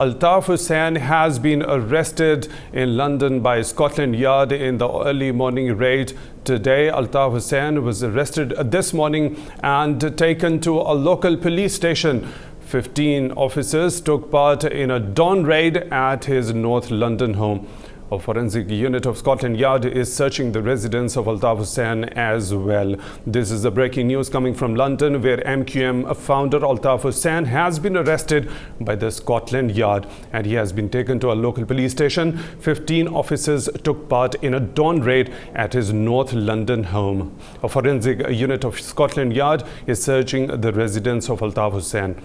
Altaf Hussain has been arrested in London by Scotland Yard in the early morning raid today. Altaf Hussain was arrested this morning and taken to a local police station. 15 officers took part in a dawn raid at his North London home. A forensic unit of Scotland Yard is searching the residence of Altaf Hussain as well. This is the breaking news coming from London, where MQM founder Altaf Hussain has been arrested by the Scotland Yard and he has been taken to a local police station. 15 officers took part in a dawn raid at his North London home. A forensic unit of Scotland Yard is searching the residence of Altaf Hussain.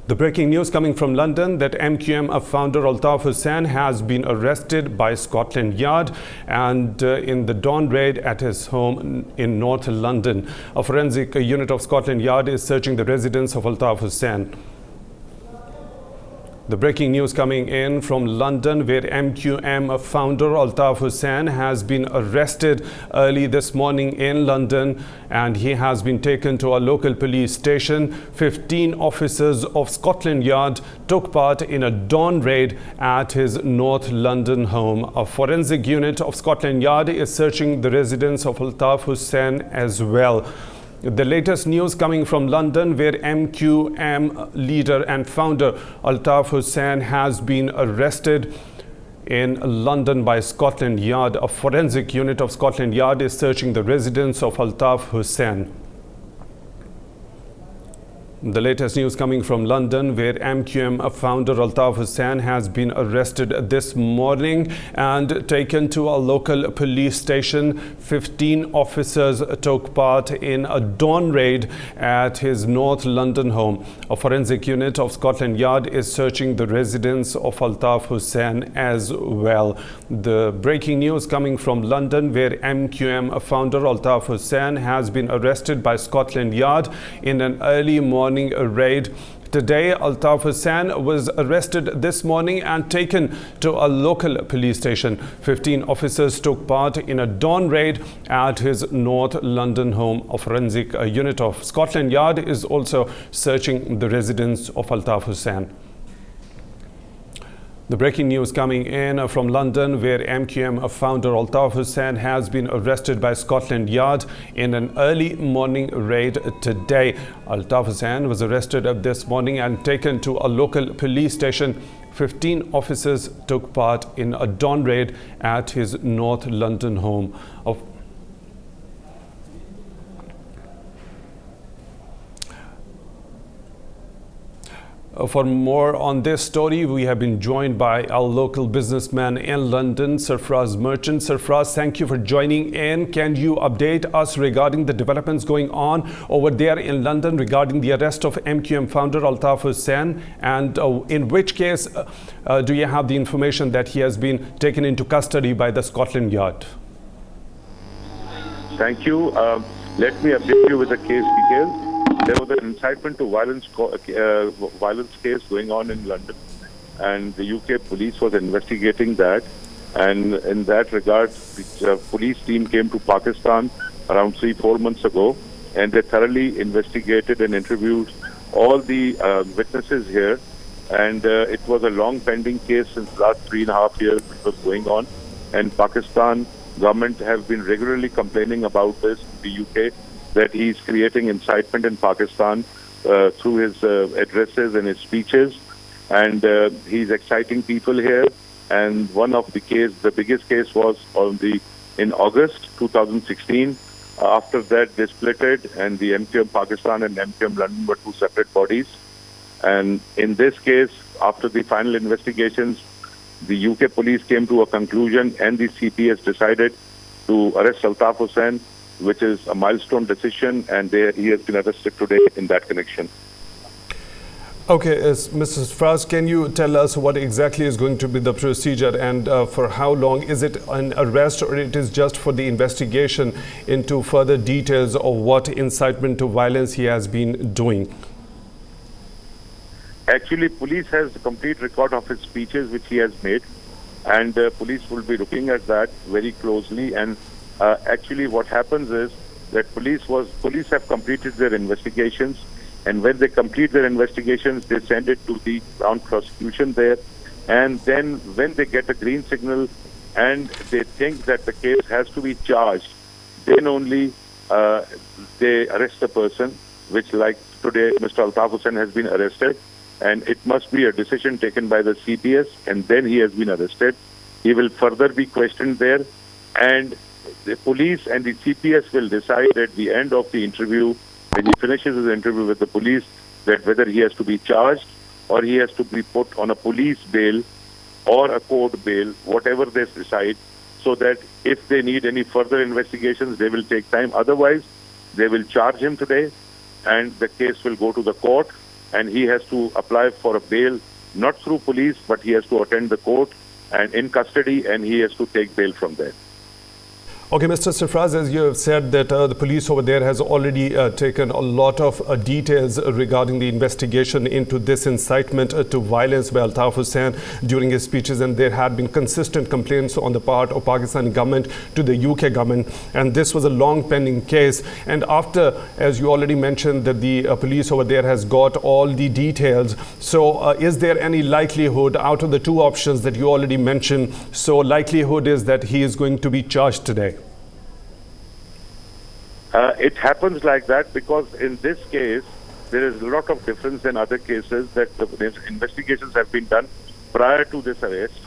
The breaking news coming from London that MQM founder Altaf Hussain has been arrested by Scotland Yard and in the dawn raid at his home in North London. A forensic unit of Scotland Yard is searching the residence of Altaf Hussain. The breaking news coming in from London, where MQM founder Altaf Hussain has been arrested early this morning in London and he has been taken to a local police station. 15 officers of Scotland Yard took part in a dawn raid at his North London home. A forensic unit of Scotland Yard is searching the residence of Altaf Hussain as well. The latest news coming from London, where MQM leader and founder Altaf Hussain has been arrested in London by Scotland Yard. A forensic unit of Scotland Yard is searching the residence of Altaf Hussain. The latest news coming from London, where MQM founder Altaf Hussain has been arrested this morning and taken to a local police station. 15 officers took part in a dawn raid at his North London home. A forensic unit of Scotland Yard is searching the residence of Altaf Hussain as well. The breaking news coming from London, where MQM founder Altaf Hussain has been arrested by Scotland Yard in an early morning raid today. Altaf Hussain was arrested this morning and taken to a local police station. 15 officers took part in a dawn raid at his North London home. A forensic unit of Scotland Yard is also searching the residence of Altaf Hussain. The breaking news coming in from London, where MQM founder Altaf Hussain has been arrested by Scotland Yard in an early morning raid today. Altaf Hussain was arrested this morning and taken to a local police station. 15 officers took part in a dawn raid at his North London home. For more on this story, we have been joined by our local businessman in London, Sarfraz Merchant. Sarfraz, thank you for joining in. Can you update us regarding the developments going on over there in London regarding the arrest of MQM founder Altaf Hussain? And in which case do you have the information that he has been taken into custody by the Scotland Yard? Thank you. Let me update you with the case details. There was an incitement to violence case going on in London, and the UK police was investigating that. And in that regard, the police team came to Pakistan around 3-4 months ago, and they thoroughly investigated and interviewed all the witnesses here. And it was a long pending case since the last 3.5 years it was going on. And Pakistan government have been regularly complaining about this in the UK, that he's creating incitement in Pakistan through his addresses and his speeches, and he's exciting people here. And one of the biggest case was in August 2016. After that, they splitted, and the MQM Pakistan and MQM London were two separate bodies. And in this case, after the final investigations, the UK police came to a conclusion, and the CP has decided to arrest Altaf Hussain, which is a milestone decision, and he has been arrested today in that connection. Okay, Mr. Sarfraz, can you tell us what exactly is going to be the procedure, and for how long? Is it an arrest, or it is just for the investigation into further details of what incitement to violence he has been doing? Actually, police has a complete record of his speeches which he has made, and police will be looking at that very closely. And actually what happens is that police have completed their investigations, And when they complete their investigations, they send it to the Crown prosecution there. And then when they get a green signal and they think that the case has to be charged, then only they arrest the person, which like today, Mr. Altaf Hussain has been arrested. And it must be a decision taken by the CPS, and then he has been arrested. He will further be questioned there, and the police and the CPS will decide at the end of the interview, when he finishes his interview with the police, that whether he has to be charged or he has to be put on a police bail or a court bail, whatever they decide, so that if they need any further investigations, they will take time. Otherwise, they will charge him today, and the case will go to the court, and he has to apply for a bail, not through police, but he has to attend the court and in custody, and he has to take bail from there. Okay, Mr. Sarfraz, as you have said that the police over there has already taken a lot of details regarding the investigation into this incitement to violence by Altaf Hussain during his speeches, and there had been consistent complaints on the part of Pakistani government to the UK government, and this was a long pending case. And after, as you already mentioned, that the police over there has got all the details, so is there any likelihood out of the two options that you already mentioned, so likelihood is that he is going to be charged today? It happens like that because in this case, there is a lot of difference than other cases that the investigations have been done prior to this arrest.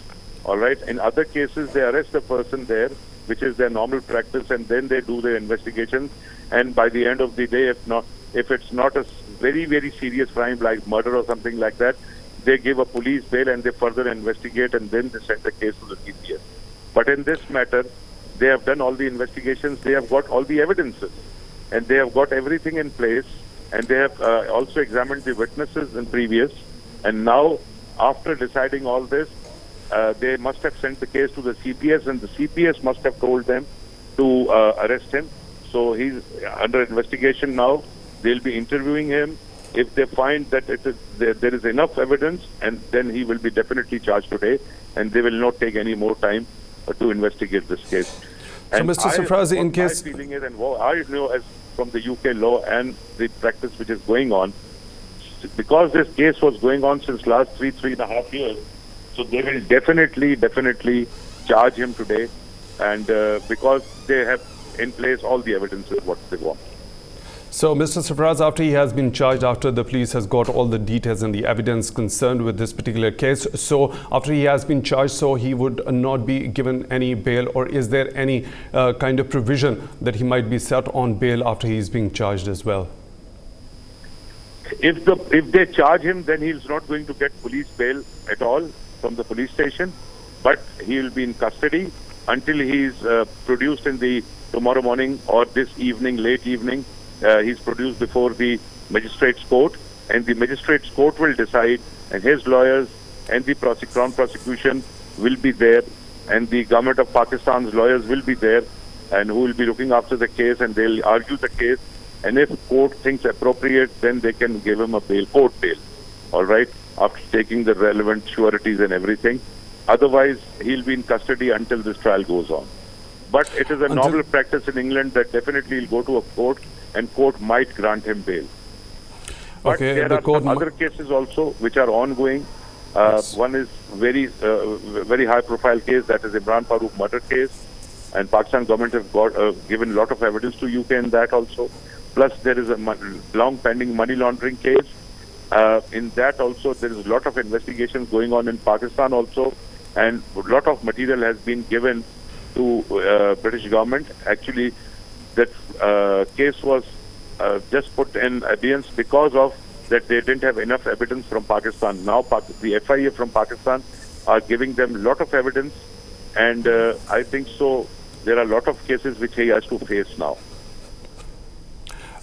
All right. In other cases, they arrest the person there, which is their normal practice, and then they do their investigations. And by the end of the day, if it's not a very, very serious crime like murder or something like that, they give a police bail and they further investigate, and then they send the case to the CPS. But in this matter, they have done all the investigations, they have got all the evidences, and they have got everything in place, and they have also examined the witnesses in previous. And now, after deciding all this, they must have sent the case to the CPS, and the CPS must have told them to arrest him. So he's under investigation now. They'll be interviewing him. If they find that there is enough evidence, and then he will be definitely charged today, and they will not take any more time to investigate this case. So, Mr. Sarfraz, in case... My feeling is, and I know as from the UK law and the practice which is going on, because this case was going on since last three and a half years, so they will definitely charge him today, and because they have in place all the evidences what they want. So, Mr. Sarfraz, after he has been charged, after the police has got all the details and the evidence concerned with this particular case, so after he has been charged, so he would not be given any bail, or is there any kind of provision that he might be set on bail after he is being charged as well? If they charge him, then he is not going to get police bail at all from the police station, but he will be in custody until he is produced in the tomorrow morning or this evening, late evening. He's produced before the magistrate's court, and the magistrate's court will decide, and his lawyers and the Crown prosecution will be there, and the government of Pakistan's lawyers will be there, and who will be looking after the case, and they'll argue the case. And if court thinks appropriate, then they can give him a bail, court bail, all right, after taking the relevant sureties and everything. Otherwise, he'll be in custody until this trial goes on. But it is a normal practice in England that definitely he'll go to a court, and court might grant him bail. But there are some other cases also which are ongoing. Yes. One is very high-profile case, that is Imran Farooq murder case, and Pakistan government have given a lot of evidence to UK in that also. Plus, there is a long-pending money laundering case. In that also, there is a lot of investigations going on in Pakistan also, and a lot of material has been given to British government. Actually, that case was just put in abeyance because of that they didn't have enough evidence from Pakistan. Now the FIA from Pakistan are giving them a lot of evidence, and I think so there are a lot of cases which he has to face now.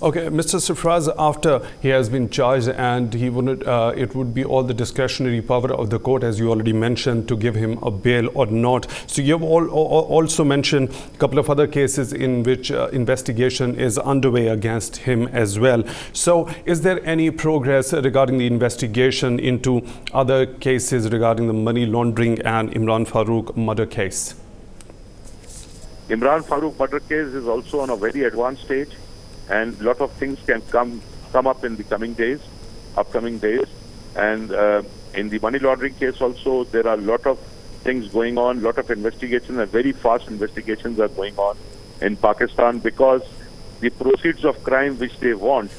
Okay, Mr. Sarfraz, after he has been charged, and he would, it would be all the discretionary power of the court, as you already mentioned, to give him a bail or not. So you have also mentioned a couple of other cases in which investigation is underway against him as well. So is there any progress regarding the investigation into other cases regarding the money laundering and Imran Farooq murder case? Imran Farooq murder case is also on a very advanced stage, and a lot of things can come come up in the upcoming days. And in the money laundering case also, there are a lot of things going on, lot of investigations, and very fast investigations are going on in Pakistan, because the proceeds of crime which they want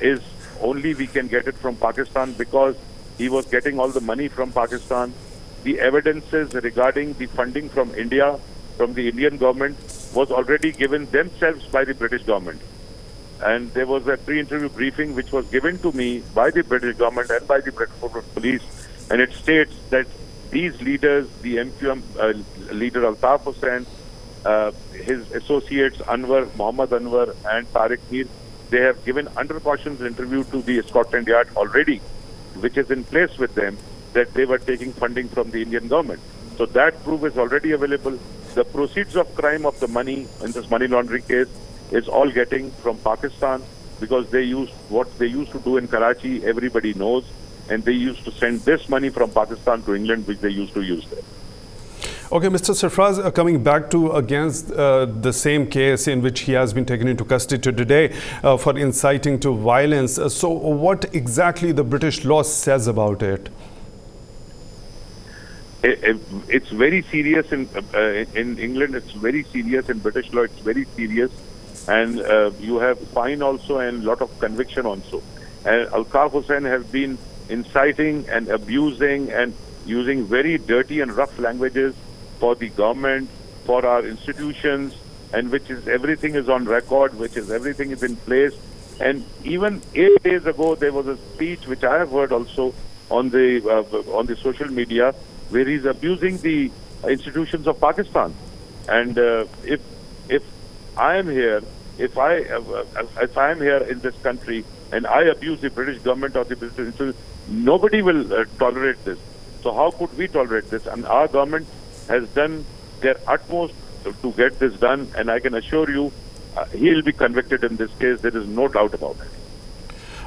is only we can get it from Pakistan, because he was getting all the money from Pakistan. The evidences regarding the funding from India, from the Indian government, was already given themselves by the British government. And there was a pre-interview briefing which was given to me by the British government and by the British police, and it states that these leaders, the MQM leader Altaf Hussain, his associates Mohammed Anwar and Tariq Mir, they have given under cautions interview to the Scotland Yard already, which is in place with them, that they were taking funding from the Indian government. So that proof is already available. The proceeds of crime of the money in this money laundering case is all getting from Pakistan, because what they used to do in Karachi, everybody knows, and they used to send this money from Pakistan to England, which they used to use there. Okay, Mr. Sarfraz, coming back to against the same case in which he has been taken into custody today for inciting to violence. So what exactly the British law says about it? It's very serious in England. It's very serious in British law. It's very serious, and you have fine also and lot of conviction also. And Altaf Hussain has been inciting and abusing and using very dirty and rough languages for the government, for our institutions, and which is everything is on record, everything is in place. And even 8 days ago, there was a speech which I have heard also on the social media, where he's abusing the institutions of Pakistan. And if I am here, if I am here in this country and I abuse the British government or the British institutions, nobody will tolerate this. So how could we tolerate this? And our government has done their utmost to get this done, and I can assure you he will be convicted in this case. There is no doubt about it.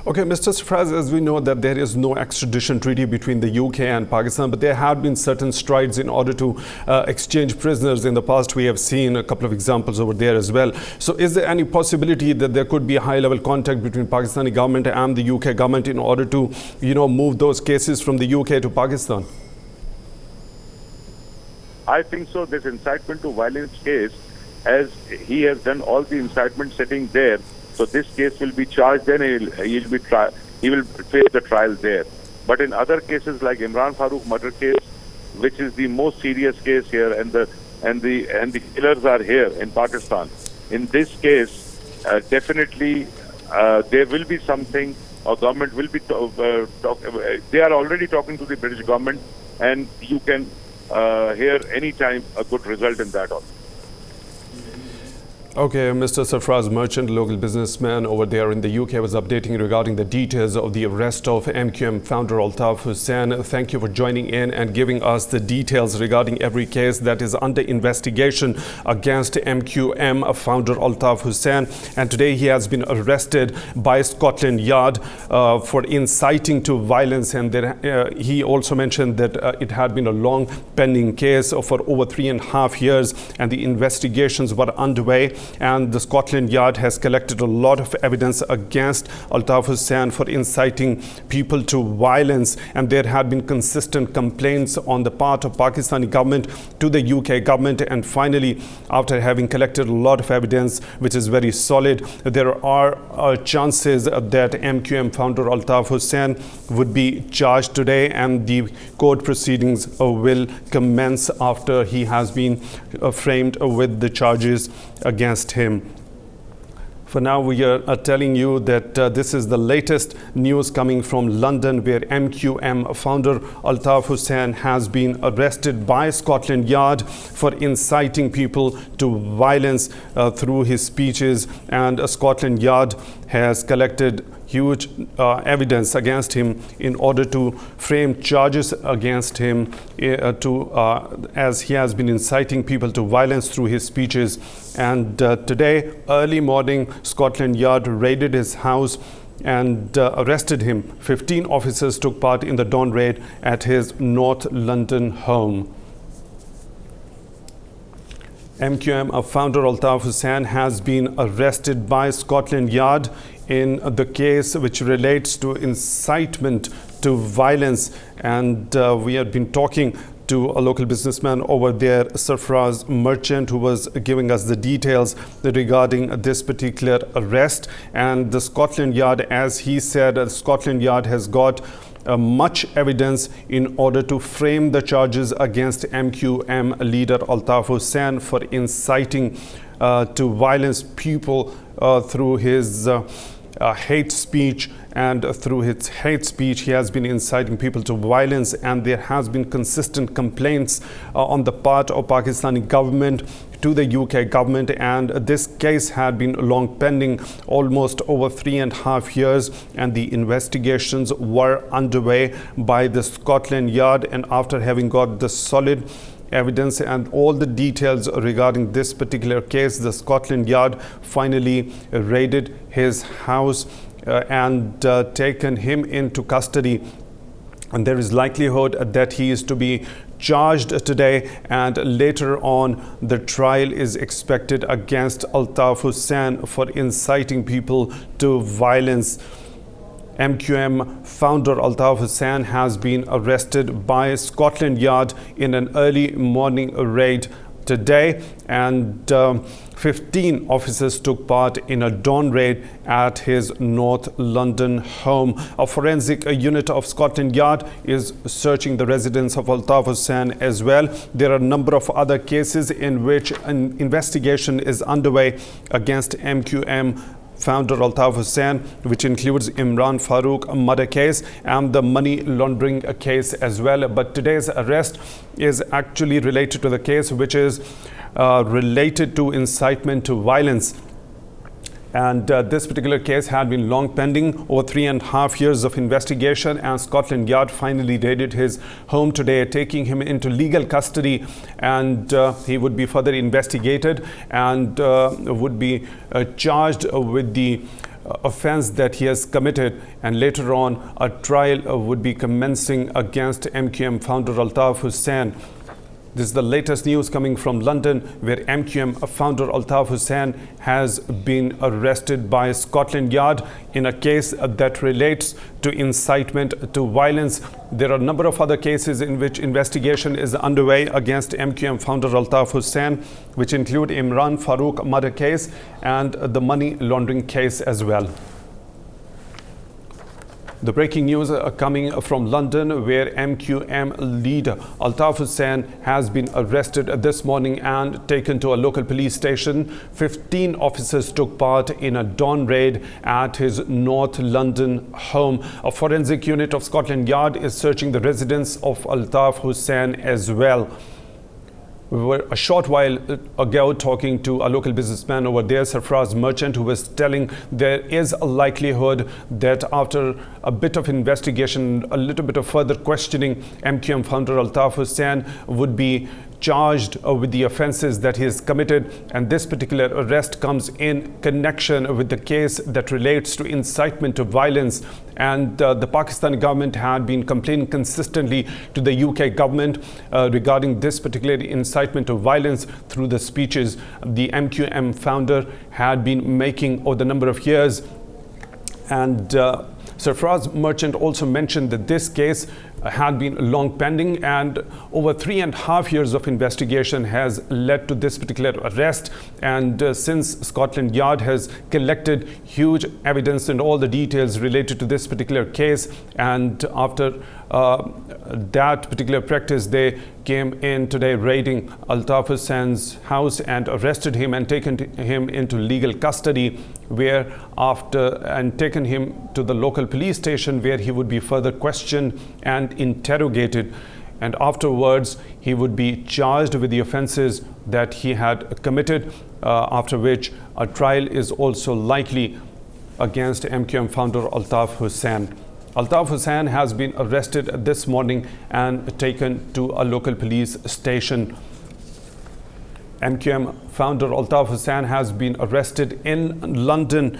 Okay, Mr. Sarfraz, as we know that there is no extradition treaty between the UK and Pakistan, but there have been certain strides in order to exchange prisoners in the past. We have seen a couple of examples over there as well. So is there any possibility that there could be a high-level contact between Pakistani government and the UK government in order to, move those cases from the UK to Pakistan? I think so. This incitement to violence case, as he has done all the incitement sitting there, so this case will be charged, then he will face the trial there. But in other cases like Imran Farooq murder case, which is the most serious case here, and the killers are here in Pakistan. In this case, definitely there will be something. Our government will be they are already talking to the British government, and you can hear any time a good result in that also. Okay, Mr. Sarfraz Merchant, local businessman over there in the UK, was updating regarding the details of the arrest of MQM founder Altaf Hussain. Thank you for joining in and giving us the details regarding every case that is under investigation against MQM founder Altaf Hussain. And today he has been arrested by Scotland Yard for inciting to violence. And he also mentioned that it had been a long pending case for over 3.5 years, and the investigations were underway. And the Scotland Yard has collected a lot of evidence against Altaf Hussain for inciting people to violence, and there had been consistent complaints on the part of Pakistani government to the UK government. And finally, after having collected a lot of evidence which is very solid, there are chances that MQM founder Altaf Hussain would be charged today, and the court proceedings will commence after he has been framed with the charges against him. For now, we are telling you that this is the latest news coming from London, where MQM founder Altaf Hussain has been arrested by Scotland Yard for inciting people to violence through his speeches, and Scotland Yard has collected huge evidence against him in order to frame charges against him as he has been inciting people to violence through his speeches. And today, early morning, Scotland Yard raided his house and arrested him. 15 officers took part in the dawn raid at his North London home. MQM founder Altaf Hussain has been arrested by Scotland Yard in the case which relates to incitement to violence. And we had been talking to a local businessman over there, Sarfraz Merchant, who was giving us the details regarding this particular arrest. And the Scotland Yard, as he said, Scotland Yard has got much evidence in order to frame the charges against MQM leader Altaf Hussain for inciting to violence people through his hate speech. And through his hate speech, he has been inciting people to violence, and there has been consistent complaints on the part of Pakistani government to the UK government, and this case had been long pending, almost over 3.5 years, and the investigations were underway by the Scotland Yard. And after having got the solid evidence and all the details regarding this particular case, the Scotland Yard finally raided his house and taken him into custody. And there is likelihood that he is to be charged today, and later on the trial is expected against Altaf Hussain for inciting people to violence. MQM founder Altaf Hussain has been arrested by Scotland Yard in an early morning raid today, and 15 officers took part in a dawn raid at his North London home. A forensic unit of Scotland Yard is searching the residence of Altaf Hussain as well. There are a number of other cases in which an investigation is underway against MQM founder Altaf Hussain, which includes Imran Farooq murder case and the money laundering case as well. But today's arrest is actually related to the case which is related to incitement to violence. And this particular case had been long pending, over 3.5 years of investigation, and Scotland Yard finally raided his home today, taking him into legal custody, and he would be further investigated and would be charged with the offense that he has committed, and later on a trial would be commencing against MQM founder Altaf Hussain. This is the latest news coming from London, where MQM founder Altaf Hussain has been arrested by Scotland Yard in a case that relates to incitement to violence. There are a number of other cases in which investigation is underway against MQM founder Altaf Hussain, which include Imran Farooq murder case and the money laundering case as well. The breaking news coming from London, where MQM leader Altaf Hussain has been arrested this morning and taken to a local police station. 15 officers took part in a dawn raid at his North London home. A forensic unit of Scotland Yard is searching the residence of Altaf Hussain as well. We were a short while ago talking to a local businessman over there, Sarfraz Merchant, who was telling there is a likelihood that after a bit of investigation, a little bit of further questioning, MQM founder Altaf Hussain would be charged with the offenses that he has committed. And this particular arrest comes in connection with the case that relates to incitement to violence. And the Pakistani government had been complaining consistently to the UK government regarding this particular incitement to violence through the speeches the MQM founder had been making over the number of years. And Sarfraz Merchant also mentioned that this case had been long pending, and over 3.5 years of investigation has led to this particular arrest. And since Scotland Yard has collected huge evidence and all the details related to this particular case, and after that particular practice, they came in today raiding Altaf Hussain's house and arrested him and taken him into legal custody, where after and taken him to the local police station, where he would be further questioned and interrogated, and afterwards he would be charged with the offenses that he had committed, after which a trial is also likely against MQM founder Altaf Hussain. Altaf Hussain has been arrested this morning and taken to a local police station. MQM founder Altaf Hussain has been arrested in London.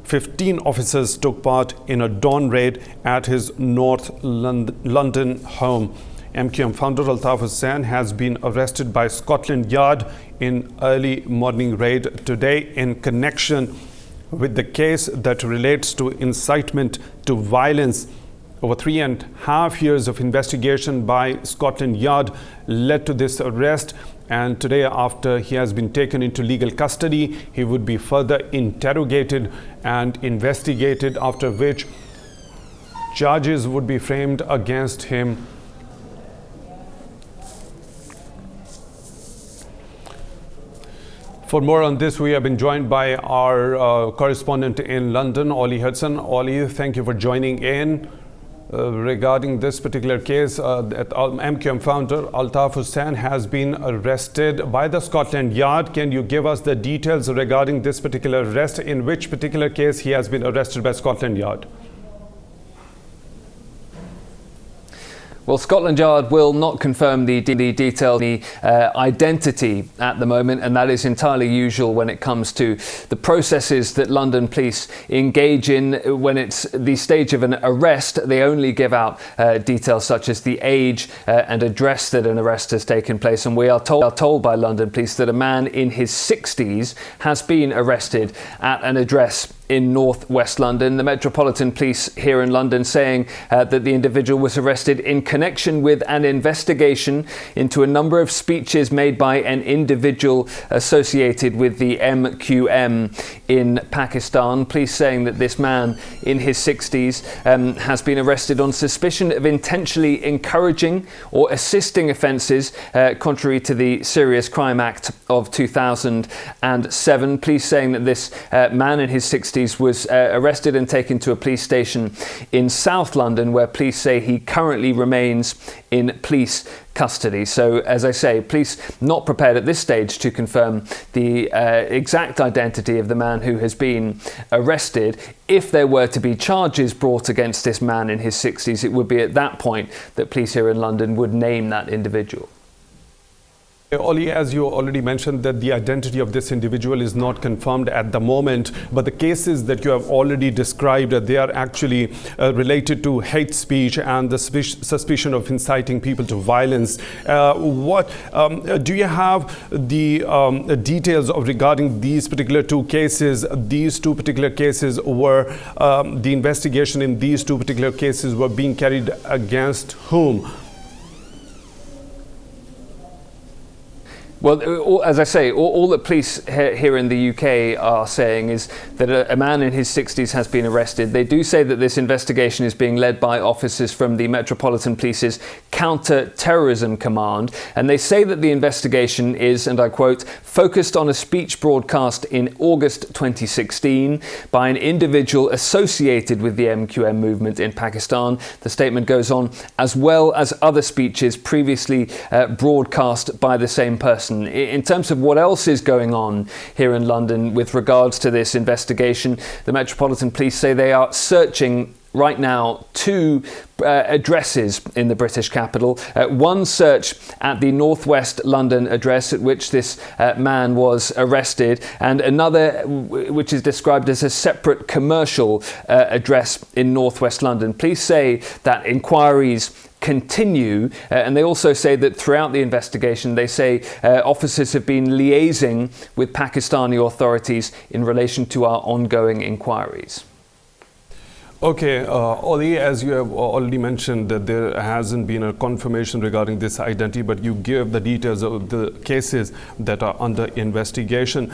15 officers took part in a dawn raid at his North London home. MQM founder Altaf Hussain has been arrested by Scotland Yard in early morning raid today in connection with the case that relates to incitement to violence. Over 3.5 years of investigation by Scotland Yard led to this arrest, and today, after he has been taken into legal custody, he would be further interrogated and investigated, after which charges would be framed against him. For more on this, we have been joined by our correspondent in London, Hussain. Oli, thank you for joining in. Regarding this particular case, MQM founder Altaf Hussain has been arrested by the Scotland Yard. Can you give us the details regarding this particular arrest? In which particular case he has been arrested by Scotland Yard? Well, Scotland Yard will not confirm the detailed identity at the moment, and that is entirely usual when it comes to the processes that London police engage in. When it's the stage of an arrest, they only give out details such as the age and address that an arrest has taken place. And we are told by London police that a man in his 60s has been arrested at an address in northwest London. The Metropolitan Police here in London saying that the individual was arrested in connection with an investigation into a number of speeches made by an individual associated with the MQM in Pakistan. Police saying that this man in his 60s has been arrested on suspicion of intentionally encouraging or assisting offences contrary to the Serious Crime Act of 2007. Police saying that this man in his 60s was arrested and taken to a police station in South London, where police say he currently remains in police custody. So, as I say, police not prepared at this stage to confirm the exact identity of the man who has been arrested. If there were to be charges brought against this man in his 60s, it would be at that point that police here in London would name that individual. Oli, as you already mentioned, that the identity of this individual is not confirmed at the moment, but the cases that you have already described, they are actually related to hate speech and the suspicion of inciting people to violence. What do you have the details of regarding these particular two cases? These two particular cases were the investigation in these two particular cases were being carried against whom? Well, as I say, all that police here in the UK are saying is that a man in his 60s has been arrested. They do say that this investigation is being led by officers from the Metropolitan Police's Counter-Terrorism Command. And they say that the investigation is, and I quote, focused on a speech broadcast in August 2016 by an individual associated with the MQM movement in Pakistan. The statement goes on, as well as other speeches previously broadcast by the same person. In terms of what else is going on here in London with regards to this investigation, the Metropolitan Police say they are searching right now two addresses in the British capital. One search at the northwest London address at which this man was arrested, and another which is described as a separate commercial address in northwest London. Police say that inquiries continue, and they also say that throughout the investigation, they say officers have been liaising with Pakistani authorities in relation to our ongoing inquiries. Okay, Oli, as you have already mentioned, that there hasn't been a confirmation regarding this identity, but you give the details of the cases that are under investigation.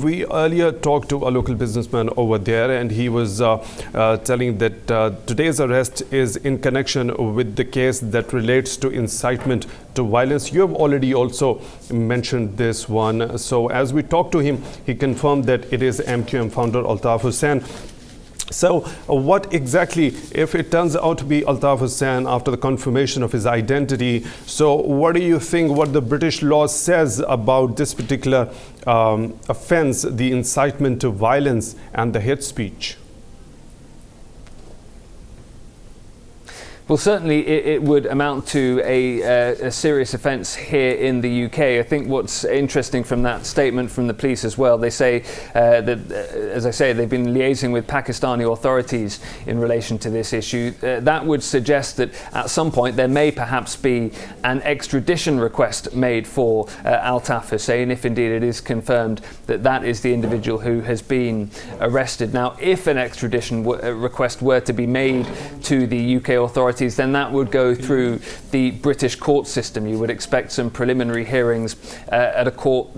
We earlier talked to a local businessman over there, and he was telling that today's arrest is in connection with the case that relates to incitement to violence. You have already also mentioned this one. So as we talked to him, he confirmed that it is MQM founder Altaf Hussain. So what exactly, if it turns out to be Altaf Hussain after the confirmation of his identity, so what do you think what the British law says about this particular offence, the incitement to violence and the hate speech? Well, certainly it would amount to a serious offence here in the UK. I think what's interesting from that statement from the police as well, they say that, as I say, they've been liaising with Pakistani authorities in relation to this issue. That would suggest that at some point there may perhaps be an extradition request made for Altaf Hussain, if indeed it is confirmed that that is the individual who has been arrested. Now, if an extradition request were to be made to the UK authorities, then that would go through the British court system. You would expect some preliminary hearings at a court.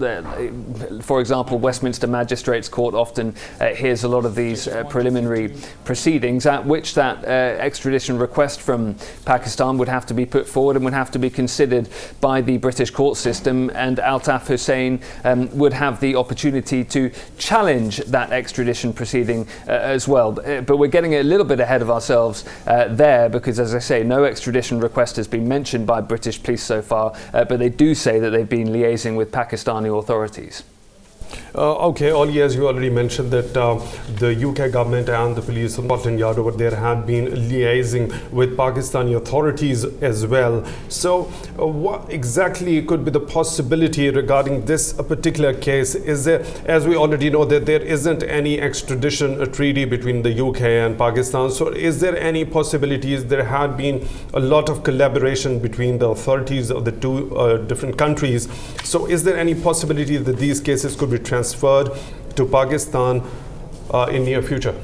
For example, Westminster Magistrates Court often hears a lot of these preliminary proceedings, at which that extradition request from Pakistan would have to be put forward and would have to be considered by the British court system, and Altaf Hussain would have the opportunity to challenge that extradition proceeding as well. But we're getting a little bit ahead of ourselves there, because as I say, no extradition request has been mentioned by British police so far, but they do say that they've been liaising with Pakistani authorities. Okay, Ollie, as you already mentioned, that the UK government and the police of Scotland Yard over there have been liaising with Pakistani authorities as well. So what exactly could be the possibility regarding this particular case? Is there, as we already know, that there isn't any extradition treaty between the UK and Pakistan. So is there any possibilities? There had been a lot of collaboration between the authorities of the two different countries. So is there any possibility that these cases could be transferred to Pakistan in near future?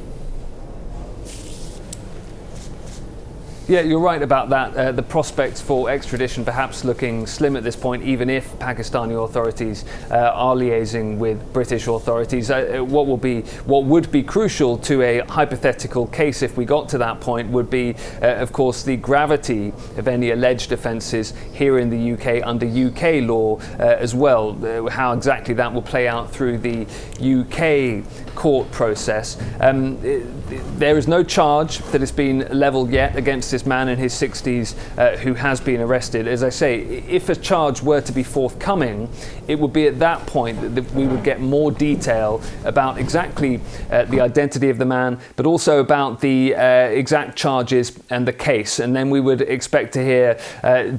Yeah, you're right about that. The prospects for extradition perhaps looking slim at this point, even if Pakistani authorities are liaising with British authorities. What would be crucial to a hypothetical case, if we got to that point, would be, of course, the gravity of any alleged offences here in the UK under UK law as well. How exactly that will play out through the UK court process. There is no charge that has been levelled yet against this man in his 60s who has been arrested. As I say, if a charge were to be forthcoming, it would be at that point that we would get more detail about exactly the identity of the man, but also about the exact charges and the case. And then we would expect to hear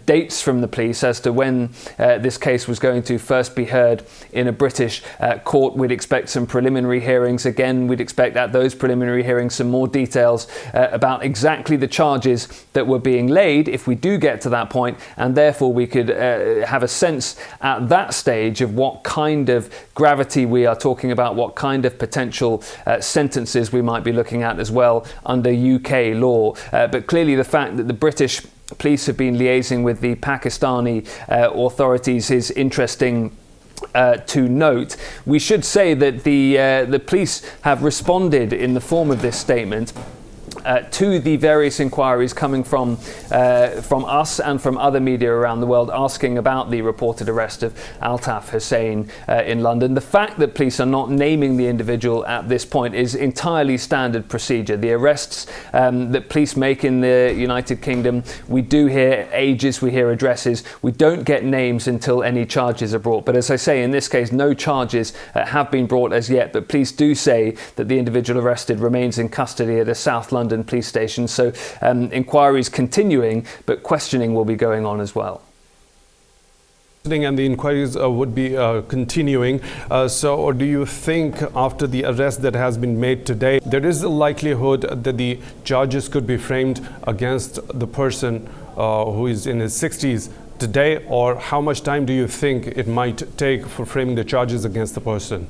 dates from the police as to when this case was going to first be heard in a British court. We'd expect some preliminary hearings. Again, we'd expect at those preliminary hearings some more details about exactly the charges that were being laid, if we do get to that point, and therefore we could have a sense at that stage of what kind of gravity we are talking about, what kind of potential sentences we might be looking at as well under UK law. But clearly the fact that the British police have been liaising with the Pakistani authorities is interesting to note. We should say that the police have responded in the form of this statement to the various inquiries coming from us and from other media around the world asking about the reported arrest of Altaf Hussain in London. The fact that police are not naming the individual at this point is entirely standard procedure. The arrests that police make in the United Kingdom, we do hear ages, we hear addresses, we don't get names until any charges are brought. But as I say, in this case, no charges have been brought as yet, but police do say that the individual arrested remains in custody at a South London police station. So inquiries continuing, but questioning will be going on as well. And the inquiries would be continuing. So do you think after the arrest that has been made today, there is a likelihood that the charges could be framed against the person who is in his 60s today, or how much time do you think it might take for framing the charges against the person?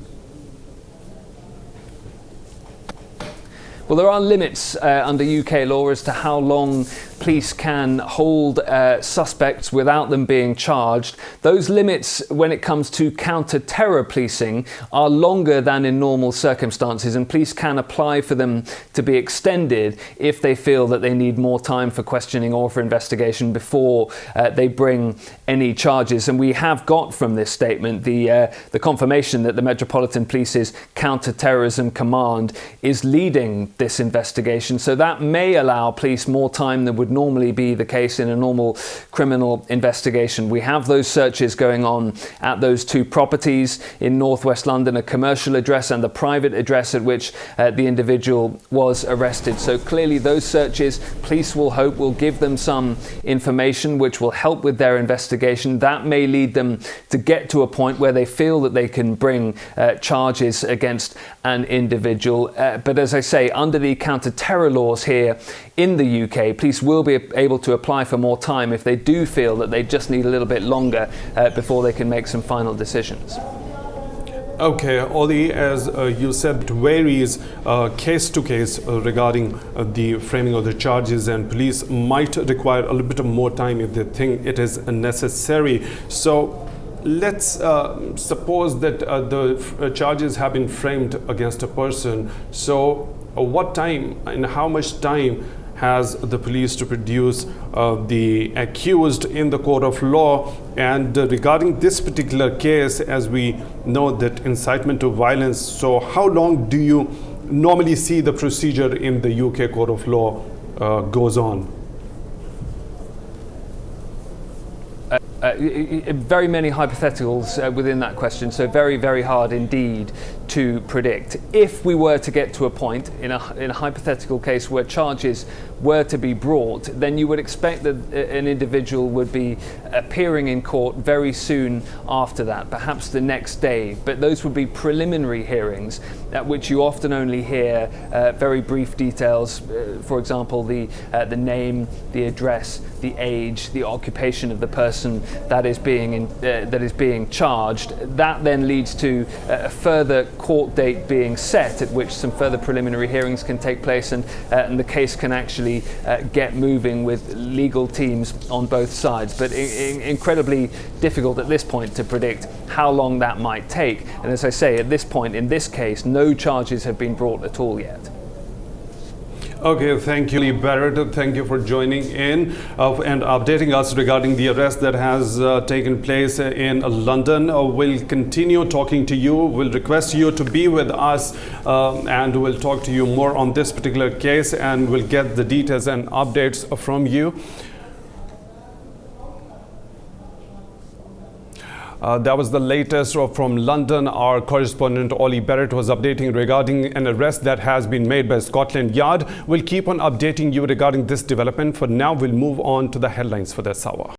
Well, there are limits under UK law as to how long police can hold suspects without them being charged. Those limits, when it comes to counter-terror policing, are longer than in normal circumstances, and police can apply for them to be extended if they feel that they need more time for questioning or for investigation before they bring any charges. And we have got from this statement the confirmation that the Metropolitan Police's Counter-Terrorism Command is leading this investigation, so that may allow police more time than would would normally be the case in a normal criminal investigation. We have those searches going on at those two properties in northwest London, a commercial address and the private address at which the individual was arrested. So clearly those searches, police will hope, will give them some information which will help with their investigation. That may lead them to get to a point where they feel that they can bring charges against an individual. But as I say, under the counter-terror laws here in the UK, police will be able to apply for more time if they do feel that they just need a little bit longer before they can make some final decisions. Okay, Ollie, as you said, it varies case to case regarding the framing of the charges, and police might require a little bit more time if they think it is necessary. So let's suppose that the charges have been framed against a person. So what time and how much time has the police to produce the accused in the court of law? And regarding this particular case, as we know that incitement to violence, so how long do you normally see the procedure in the UK court of law goes on? Very many hypotheticals within that question, so very, very hard indeed to predict. If we were to get to a point in a hypothetical case where charges were to be brought, then you would expect that an individual would be appearing in court very soon after that, perhaps the next day. But those would be preliminary hearings at which you often only hear very brief details, for example, the name, the address, the age, the occupation of the person that is being charged. That then leads to a further court date being set at which some further preliminary hearings can take place, and the case can actually get moving with legal teams on both sides. But incredibly difficult at this point to predict how long that might take. And as I say, at this point in this case, no charges have been brought at all yet. Okay, thank you, Lee Barrett. Thank you for joining in and updating us regarding the arrest that has taken place in London. We'll continue talking to you. We'll request you to be with us and we'll talk to you more on this particular case, and we'll get the details and updates from you. That was the latest from London. Our correspondent Ollie Barrett was updating regarding an arrest that has been made by Scotland Yard. We'll keep on updating you regarding this development. For now, we'll move on to the headlines for this hour.